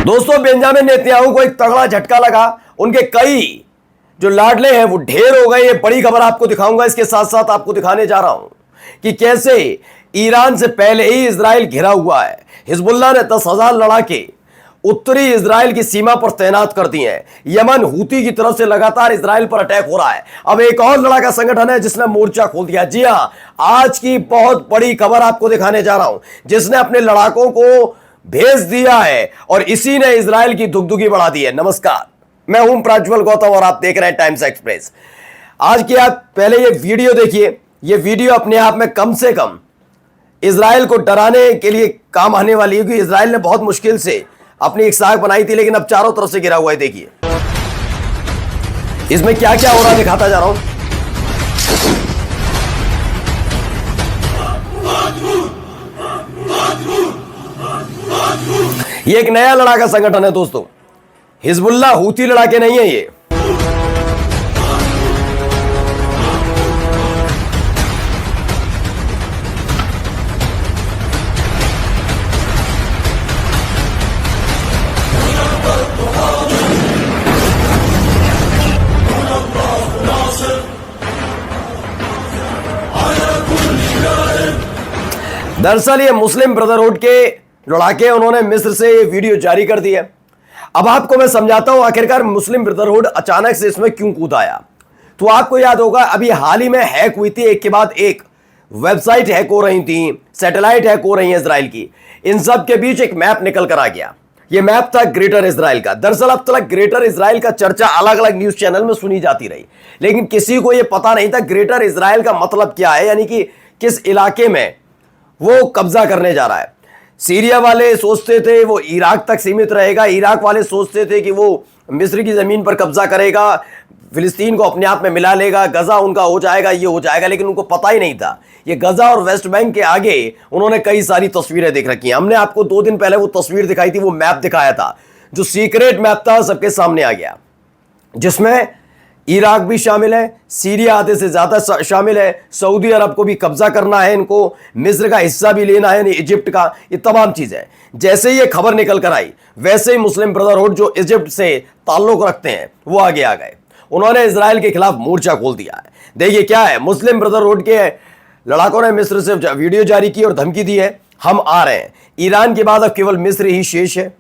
दोस्तों, Benjamin Netanyahu को एक तगड़ा झटका लगा। उनके कई जो लाडले हैं वो ढेर हो गए। ये बड़ी खबर आपको दिखाऊंगा। इसके साथ साथ आपको दिखाने जा रहा हूं कि कैसे ईरान से पहले ही इजराइल घिरा हुआ है। हिजबुल्लाह ने 10,000 लड़ाके उत्तरी इजराइल की सीमा पर तैनात कर दिए हैं। यमन हूती की तरफ से लगातार इजराइल पर अटैक हो रहा है। अब एक और लड़ाका संगठन है जिसने मोर्चा खोल दिया। जी हां, आज की बहुत बड़ी खबर आपको दिखाने जा रहा हूं, जिसने अपने लड़ाकों को भेज दिया है और इसी ने इजराइल की दुगदुगी बढ़ा दी है। नमस्कार, मैं हूं प्रज्वल गौतम और आप देख रहे हैं टाइम्स एक्सप्रेस। आज की आप पहले ये वीडियो देखिए। ये वीडियो अपने आप में कम से कम इजराइल को डराने के लिए काम आने वाली है, क्योंकि इजराइल ने बहुत मुश्किल से अपनी एक साख बनाई थी, लेकिन अब चारों तरफ से गिरा हुआ है। देखिए इसमें क्या क्या हो रहा है, दिखाता जा रहा हूं। ये एक नया लड़ाका संगठन है दोस्तों। हिजबुल्लाह हूती लड़ाके नहीं है ये। दरअसल ये मुस्लिम ब्रदरहुड के लड़ाके, उन्होंने मिस्र से ये वीडियो जारी कर दी है। अब आपको मैं समझाता हूं आखिरकार मुस्लिम ब्रदरहुड अचानक से इसमें क्यों कूद आया। तो आपको याद होगा, अभी हाल ही में हैक हुई थी, एक के बाद एक वेबसाइट हैक हो रही थी, सैटेलाइट हैक हो रही है इजराइल की। इन सब के बीच एक मैप निकल कर आ गया। यह मैप था ग्रेटर इजराइल का। दरअसल अब तक ग्रेटर इजराइल का चर्चा अलग अलग न्यूज चैनल में सुनी जाती रही, लेकिन किसी को यह पता नहीं था ग्रेटर इजराइल का मतलब क्या है, यानी कि किस इलाके में वो कब्जा करने जा रहा है। सीरिया वाले सोचते थे वो इराक तक सीमित रहेगा, इराक वाले सोचते थे कि वो मिस्र की जमीन पर कब्जा करेगा, फिलिस्तीन को अपने आप में मिला लेगा, गजा उनका हो जाएगा, ये हो जाएगा। लेकिन उनको पता ही नहीं था ये गजा और वेस्ट बैंक के आगे उन्होंने कई सारी तस्वीरें देख रखी हैं। हमने आपको 2 दिन पहले वो तस्वीर दिखाई थी, वो मैप दिखाया था, जो सीक्रेट मैप था, सबके सामने आ गया, जिसमें इराक भी शामिल है, सीरिया आधे से ज्यादा शामिल है, सऊदी अरब को भी कब्जा करना है इनको, मिस्र का हिस्सा भी लेना है, इजिप्ट का, ये तमाम चीजें। जैसे ही ये खबर निकल कर आई, वैसे ही मुस्लिम ब्रदरहुड जो इजिप्ट से ताल्लुक रखते हैं वो आगे आ गए। उन्होंने इजराइल के खिलाफ मोर्चा खोल दिया है। देखिए क्या है, मुस्लिम ब्रदरहुड के लड़ाकों ने मिस्र से वीडियो जारी की और धमकी दी है, हम आ रहे हैं। ईरान के बाद अब केवल मिस्र ही शेष है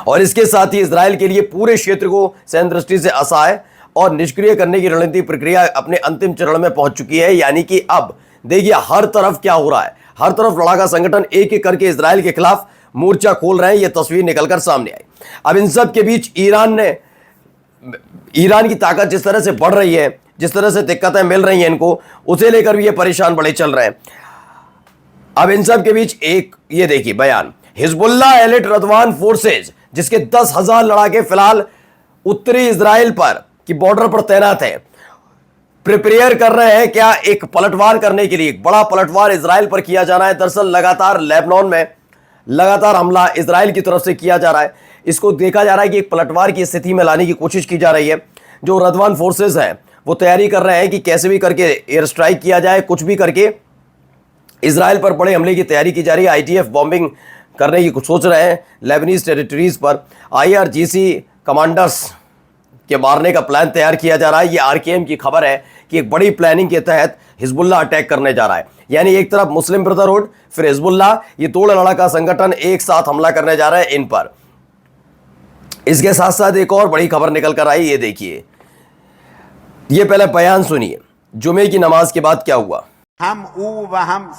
और इसके साथ ही इजराइल के लिए पूरे क्षेत्र को सैन्य दृष्टि से असहाय और निष्क्रिय करने की रणनीतिक प्रक्रिया अपने अंतिम चरण में पहुंच चुकी है। यानी कि अब देखिए हर तरफ क्या हो रहा है, हर तरफ लड़ाका संगठन एक एक करके इजराइल के खिलाफ मोर्चा खोल रहे हैं। यह तस्वीर निकलकर सामने आई। अब इन सब के बीच ईरान की ताकत जिस तरह से बढ़ रही है, जिस तरह से दिक्कतें मिल रही हैं इनको, उसे लेकर भी ये परेशान बड़े चल रहे हैं। अब इन सब के बीच एक ये देखिए बयान, हिजबुल्लाह एलिट रदवान फोर्सेज, जिसके 10,000 लड़ाके फिलहाल उत्तरी इजराइल पर की बॉर्डर पर तैनात है, प्रिपेयर कर रहे हैं क्या एक पलटवार करने के लिए। एक बड़ा पलटवार इजराइल पर किया जा रहा है। दरअसल लगातार लेबनान में लगातार हमला इजराइल की तरफ से किया जा रहा है। इसको देखा जा रहा है कि एक पलटवार की स्थिति में लाने की कोशिश की जा रही है। जो रदवान फोर्सेज हैं वो तैयारी कर रहे हैं कि कैसे भी करके एयर स्ट्राइक किया जाए, कुछ भी करके इजराइल पर बड़े हमले की तैयारी की जा रही है। आईटीएफ बॉम्बिंग करने की कुछ सोच रहे हैं लेबनीज टेरिटरीज पर। आईआरजीसी कमांडर्स के मारने का प्लान तैयार किया जा रहा है। ये आरकेएम की खबर है कि एक बड़ी प्लानिंग के तहत हिजबुल्लाह अटैक करने जा रहा है। यानी एक तरफ मुस्लिम ब्रदरहुड, फिर हिजबुल्लाह, ये 2 लड़ाका संगठन एक साथ हमला करने जा रहा है इन पर। इसके साथ साथ एक और बड़ी खबर निकल कर आई, ये देखिए। ये पहले बयान सुनिए, जुमे की नमाज के बाद क्या हुआ। हम ऊ व हम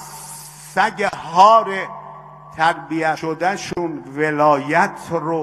सग हार तरबियत शुदहशुन विलायत रो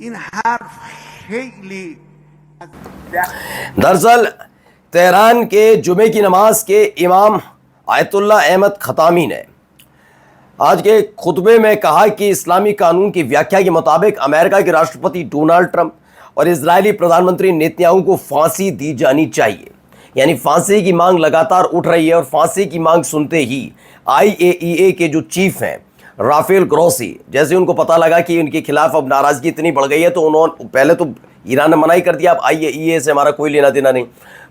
इन हर्फ खैली। दरअसल तेहरान के जुमे की नमाज के इमाम आयतुल्लाह अहमद खतामी ने आज के खुतबे में कहा कि इस्लामी कानून की व्याख्या के मुताबिक अमेरिका के राष्ट्रपति डोनाल्ड ट्रंप और इजरायली प्रधानमंत्री नेतन्याहू को फांसी दी जानी चाहिए। यानी फांसी की मांग लगातार उठ रही है और फांसी की मांग सुनते ही आईएईए के जो चीफ हैं राफेल ग्रोसी, जैसे उनको पता लगा कि उनके खिलाफ अब नाराजगी इतनी बढ़ गई है, तो उन्होंने पहले तो ईरान ने मना ही कर दिया, अब आईएईए से हमारा कोई लेना देना नहीं।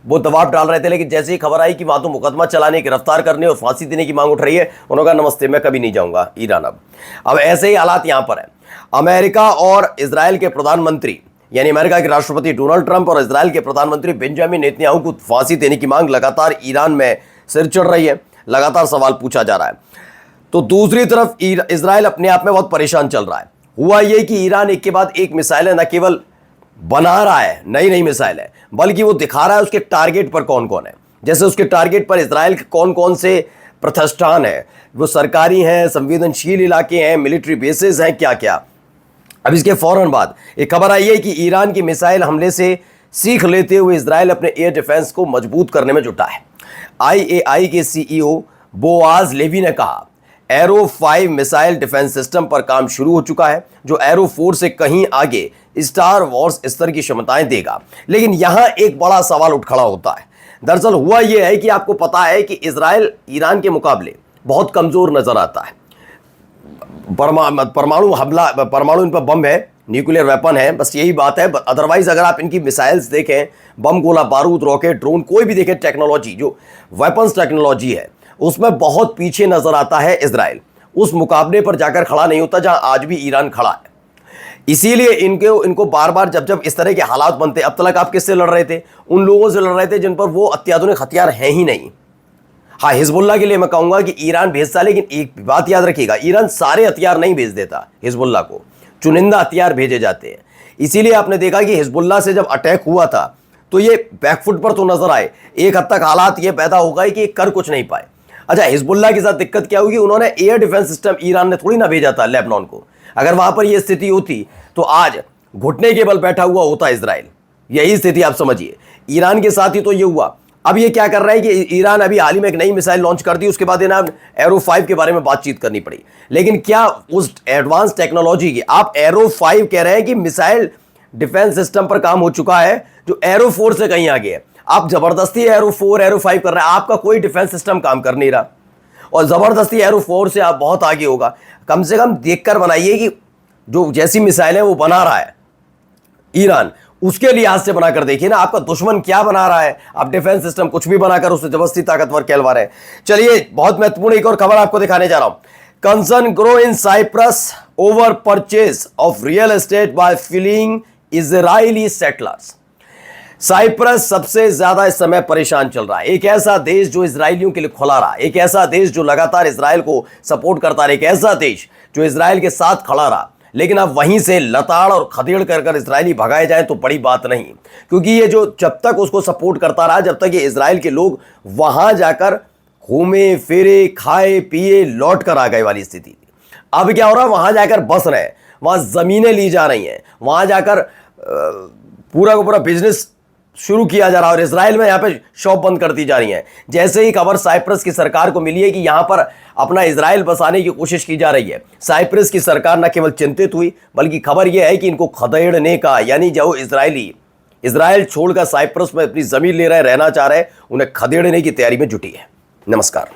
वो दबाव डाल रहे थे, लेकिन जैसे ही खबर आई कि वहां तो मुकदमा चलाने, गिरफ्तार करने और फांसी देने की मांग उठ रही है, उन्होंने कहा नमस्ते, मैं कभी नहीं जाऊंगा ईरान। अब ऐसे ही हालात यहां पर है। अमेरिका और इजराइल के प्रधानमंत्री, यानी अमेरिका के राष्ट्रपति डोनाल्ड ट्रंप और इजराइल के प्रधानमंत्री बेंजामिन नेतन्याहू को फांसी देने की मांग लगातार ईरान में सिर चढ़ रही है, लगातार सवाल पूछा जा रहा है। तो दूसरी तरफ इजराइल अपने आप में बहुत परेशान चल रहा है। हुआ यह कि ईरान एक के बाद एक मिसाइलें न केवल बना रहा है, नई नई मिसाइल है, बल्कि वो दिखा रहा है उसके टारगेट पर कौन कौन है। जैसे उसके टारगेट पर इजराइल के कौन कौन से प्रतिष्ठान है, वो सरकारी हैं, संवेदनशील इलाके हैं, मिलिट्री बेसेस हैं, क्या क्या। अब इसके फौरन बाद एक खबर आई है कि ईरान की मिसाइल हमले से सीख लेते हुए इजराइल अपने एयर डिफेंस को मजबूत करने में जुटा है। IAI के CEO बोआज लेवी ने कहा, एरो 5 मिसाइल डिफेंस सिस्टम पर काम शुरू हो चुका है, जो एरो 4 से कहीं आगे स्टार वॉर्स स्तर की क्षमताएं देगा। लेकिन यहां एक बड़ा सवाल उठ खड़ा होता है। दरअसल हुआ यह है कि आपको पता है कि इजराइल ईरान के मुकाबले बहुत कमजोर नजर आता है। परमाणु हमला, परमाणु इन पर बम है, न्यूक्लियर वेपन है, बस यही बात है। अदरवाइज अगर आप इनकी मिसाइल्स देखें, बम, गोला बारूद, रॉकेट, ड्रोन, कोई भी देखें, टेक्नोलॉजी, जो वेपन्स टेक्नोलॉजी है, उसमें बहुत पीछे नजर आता है इजराइल। उस मुकाबले पर जाकर खड़ा नहीं होता जहां आज भी ईरान खड़ा है। इसीलिए इनको बार बार जब जब इस तरह के हालात बनते, अब तक आप किससे लड़ रहे थे? उन लोगों से लड़ रहे थे जिन पर वो अत्याधुनिक हथियार हैं ही नहीं। हाँ, हिजबुल्लाह के लिए मैं कहूंगा कि ईरान भेजता, लेकिन एक बात याद रखिएगा, ईरान सारे हथियार नहीं भेज देता हिजबुल्लाह को, चुनिंदा हथियार भेजे जाते हैं। इसीलिए आपने देखा कि हिजबुल्लाह से जब अटैक हुआ था तो ये बैकफुट पर तो नजर आए, एक हद तक हालात ये पैदा हो गए कि ये कर कुछ नहीं पाए। अच्छा, हिजबुल्लाह के साथ दिक्कत क्या हुई? उन्होंने एयर डिफेंस सिस्टम, ईरान ने थोड़ी ना भेजा था लेबनान को। अगर वहां पर यह स्थिति होती तो आज घुटने के बल बैठा हुआ होता इजराइल। यही स्थिति आप समझिए, ईरान के साथ ही तो ये हुआ। अब ये क्या कर रहा है कि ईरान अभी हाल ही में एक नई मिसाइल लॉन्च कर दी, उसके बाद इन्हें एरो 5 के बारे में बातचीत करनी पड़ी। लेकिन क्या उस एडवांस टेक्नोलॉजी की, आप एरो 5 कह रहे हैं कि मिसाइल डिफेंस सिस्टम पर काम हो चुका है जो एरो 4 से कहीं आगे है, आप जबरदस्ती एरो 4, एरो 5 कर रहे हैं। आपका कोई डिफेंस सिस्टम काम कर नहीं रहा और जबरदस्ती एरो 4 से आप बहुत आगे होगा। कम से कम देखकर बनाइए कि जो जैसी मिसाइल है वो बना रहा है ईरान, उसके लिहाज से बनाकर देखिए ना, आपका दुश्मन क्या बना रहा है। आप डिफेंस सिस्टम कुछ भी बनाकर उसे जबरदस्ती ताकतवर कहलवा रहे हैं। चलिए, बहुत महत्वपूर्ण एक और खबर आपको दिखाने जा रहा हूं। Concern grow in Cyprus over purchase of real estate by fleeing Israeli settlers. Cyprus सबसे ज्यादा इस समय परेशान चल रहा है। एक ऐसा देश जो इजरायलियों के लिए खुला रहा, एक ऐसा देश जो लगातार इजराइल को सपोर्ट करता रहा, एक ऐसा देश जो इजराइल के साथ खड़ा रहा। लेकिन अब वहीं से लताड़ और खदेड़ कर इजरायली भगाए जाए तो बड़ी बात नहीं, क्योंकि ये जो जब तक उसको सपोर्ट करता रहा, जब तक ये इजराइल के लोग वहां जाकर घूमे फिरे, खाए पिए, लौट कर आ गए वाली स्थिति थी। अब क्या हो रहा है? वहां जाकर बस रहे, वहां जमीनें ली जा रही हैं, वहां जाकर पूरा का पूरा बिजनेस शुरू किया जा रहा है और इजराइल में यहां पे शॉप बंद कर दी जा रही है। जैसे ही खबर साइप्रस की सरकार को मिली है कि यहां पर अपना इजराइल बसाने की कोशिश की जा रही है, साइप्रस की सरकार न केवल चिंतित हुई, बल्कि खबर यह है कि इनको खदेड़ने का, यानी जो इजराइल छोड़कर साइप्रस में अपनी जमीन ले रहे, रहना चाह रहे, उन्हें खदेड़ने की तैयारी में जुटी है। नमस्कार।